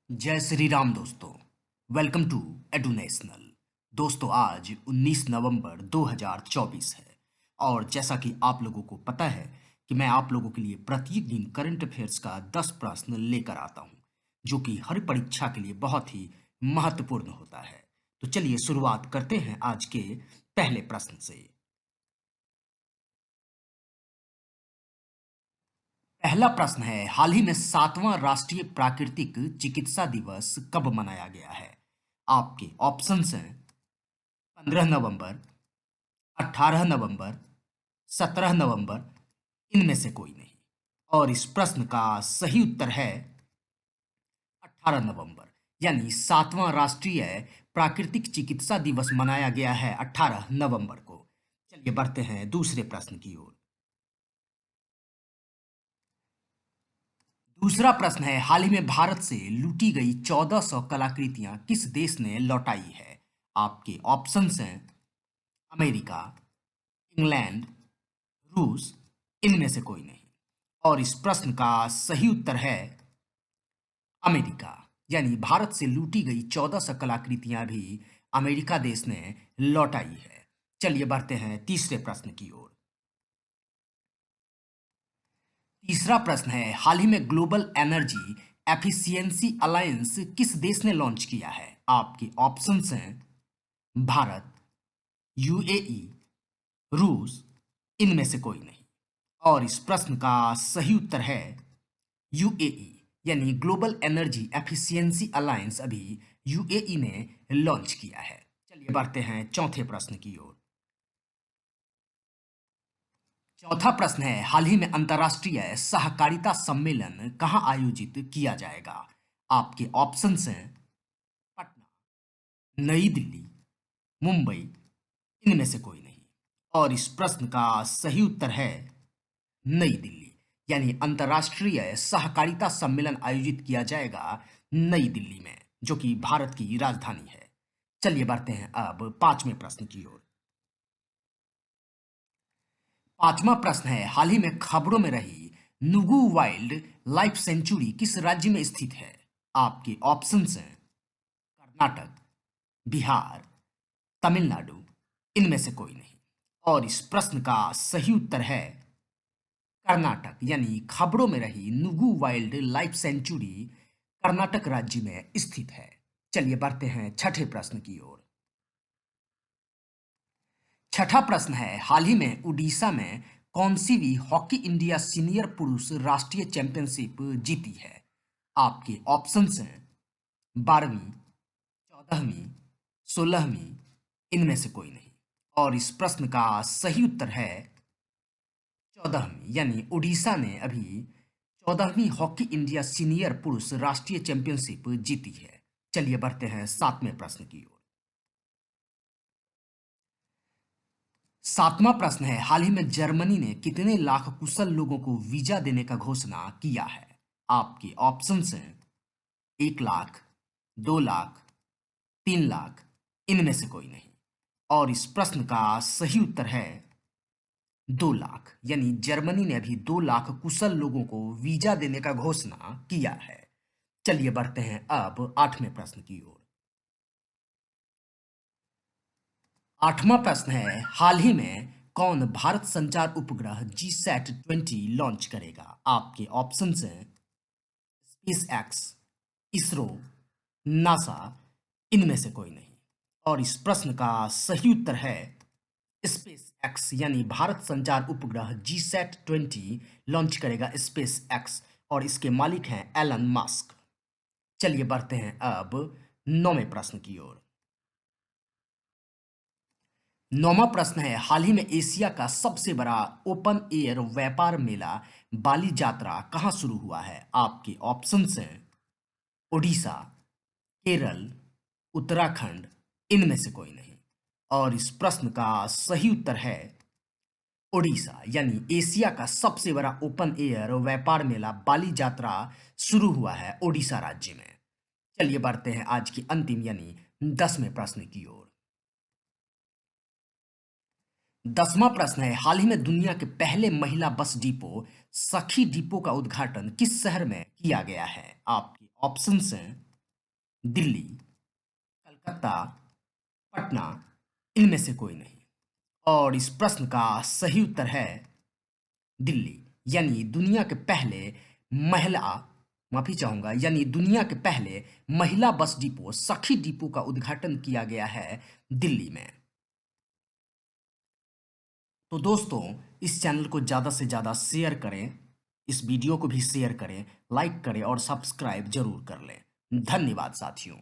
जय श्री राम दोस्तों। Welcome to Edunational. दोस्तों आज 19 नवंबर 2024 है और जैसा कि आप लोगों को पता है कि मैं आप लोगों के लिए प्रत्येक दिन करंट अफेयर्स का 10 प्रश्न लेकर आता हूं जो कि हर परीक्षा के लिए बहुत ही महत्वपूर्ण होता है। तो चलिए शुरुआत करते हैं आज के पहले प्रश्न से। पहला प्रश्न है, हाल ही में 7वां राष्ट्रीय प्राकृतिक चिकित्सा दिवस कब मनाया गया है? आपके ऑप्शंस हैं 15 नवंबर, 18 नवंबर, 17 नवंबर, इनमें से कोई नहीं। और इस प्रश्न का सही उत्तर है 18 नवंबर, यानी 7वां राष्ट्रीय प्राकृतिक चिकित्सा दिवस मनाया गया है 18 नवंबर को। चलिए बढ़ते हैं दूसरे प्रश्न की ओर। दूसरा प्रश्न है, हाल ही में भारत से लूटी गई 1400 कलाकृतियां किस देश ने लौटाई है? आपके ऑप्शंस हैं अमेरिका, इंग्लैंड, रूस, इनमें से कोई नहीं। और इस प्रश्न का सही उत्तर है अमेरिका, यानी भारत से लूटी गई 1400 कलाकृतियां भी अमेरिका देश ने लौटाई है। चलिए बढ़ते हैं तीसरे प्रश्न की ओर। तीसरा प्रश्न है, हाल ही में ग्लोबल एनर्जी एफिशिएंसी अलायंस किस देश ने लॉन्च किया है? आपके ऑप्शंस हैं भारत, यूएई, रूस, इनमें से कोई नहीं। और इस प्रश्न का सही उत्तर है यूएई, यानी ग्लोबल एनर्जी एफिशिएंसी अलायंस अभी यूएई ने लॉन्च किया है। चलिए बढ़ते हैं चौथे प्रश्न की ओर। चौथा प्रश्न है, हाल ही में अंतर्राष्ट्रीय सहकारिता सम्मेलन कहाँ आयोजित किया जाएगा? आपके ऑप्शंस हैं पटना, नई दिल्ली, मुंबई, इनमें से कोई नहीं। और इस प्रश्न का सही उत्तर है नई दिल्ली, यानी अंतर्राष्ट्रीय सहकारिता सम्मेलन आयोजित किया जाएगा नई दिल्ली में, जो कि भारत की राजधानी है। चलिए बढ़ते हैं अब पांचवें प्रश्न की ओर। पांचवा प्रश्न है, हाल ही में खबरों में रही नुगु वाइल्ड लाइफ सेंचुरी किस राज्य में स्थित है? आपके ऑप्शंस हैं कर्नाटक, बिहार, तमिलनाडु, इनमें से कोई नहीं। और इस प्रश्न का सही उत्तर है कर्नाटक, यानी खबरों में रही नुगु वाइल्ड लाइफ सेंचुरी कर्नाटक राज्य में स्थित है। चलिए बढ़ते हैं छठे प्रश्न की ओर। छठा प्रश्न है, हाल ही में उड़ीसा में कौन सी भी हॉकी इंडिया सीनियर पुरुष राष्ट्रीय चैंपियनशिप जीती है? आपके ऑप्शंस हैं 12वीं, 14वीं, 16वीं, इनमें से कोई नहीं। और इस प्रश्न का सही उत्तर है 14वीं, यानी उड़ीसा ने अभी 14वीं हॉकी इंडिया सीनियर पुरुष राष्ट्रीय चैंपियनशिप जीती है। चलिए बढ़ते हैं सातवें प्रश्न की ओर। सातवां प्रश्न है, हाल ही में जर्मनी ने कितने लाख कुशल लोगों को वीजा देने का घोषणा किया है? आपके ऑप्शंस हैं 1 लाख, 2 लाख, 3 लाख, इनमें से कोई नहीं। और इस प्रश्न का सही उत्तर है 2 लाख, यानी जर्मनी ने अभी 2 लाख कुशल लोगों को वीजा देने का घोषणा किया है। चलिए बढ़ते हैं अब आठवें प्रश्न की ओर। आठवां प्रश्न है, हाल ही में कौन भारत संचार उपग्रह GSAT-20 लॉन्च करेगा? आपके ऑप्शंस हैं स्पेस एक्स, इसरो, नासा, इनमें से कोई नहीं। और इस प्रश्न का सही उत्तर है स्पेस एक्स, यानी भारत संचार उपग्रह GSAT-20 लॉन्च करेगा स्पेस एक्स और इसके मालिक हैं एलन मस्क। चलिए बढ़ते हैं अब नौवें प्रश्न की ओर। नौवां प्रश्न है, हाल ही में एशिया का सबसे बड़ा ओपन एयर व्यापार मेला बाली यात्रा कहाँ शुरू हुआ है? आपके ऑप्शंस हैं ओडिशा, केरल, उत्तराखंड, इनमें से कोई नहीं। और इस प्रश्न का सही उत्तर है ओडिशा, यानी एशिया का सबसे बड़ा ओपन एयर व्यापार मेला बाली यात्रा शुरू हुआ है ओडिशा राज्य में। चलिए बढ़ते हैं आज की अंतिम यानी 10वें प्रश्न की ओर। 10वां प्रश्न है, हाल ही में दुनिया के पहले महिला बस डिपो सखी डिपो का उद्घाटन किस शहर में किया गया है? आपके ऑप्शंस हैं दिल्ली, कलकत्ता, पटना, इनमें से कोई नहीं। और इस प्रश्न का सही उत्तर है दिल्ली। यानी दुनिया के पहले महिला माफी चाहूंगा यानी दुनिया के पहले महिला बस डिपो सखी डिपो का उद्घाटन किया गया है दिल्ली में। तो दोस्तों, इस चैनल को ज़्यादा से ज़्यादा शेयर करें, इस वीडियो को भी शेयर करें, लाइक करें और सब्सक्राइब जरूर कर लें। धन्यवाद साथियों।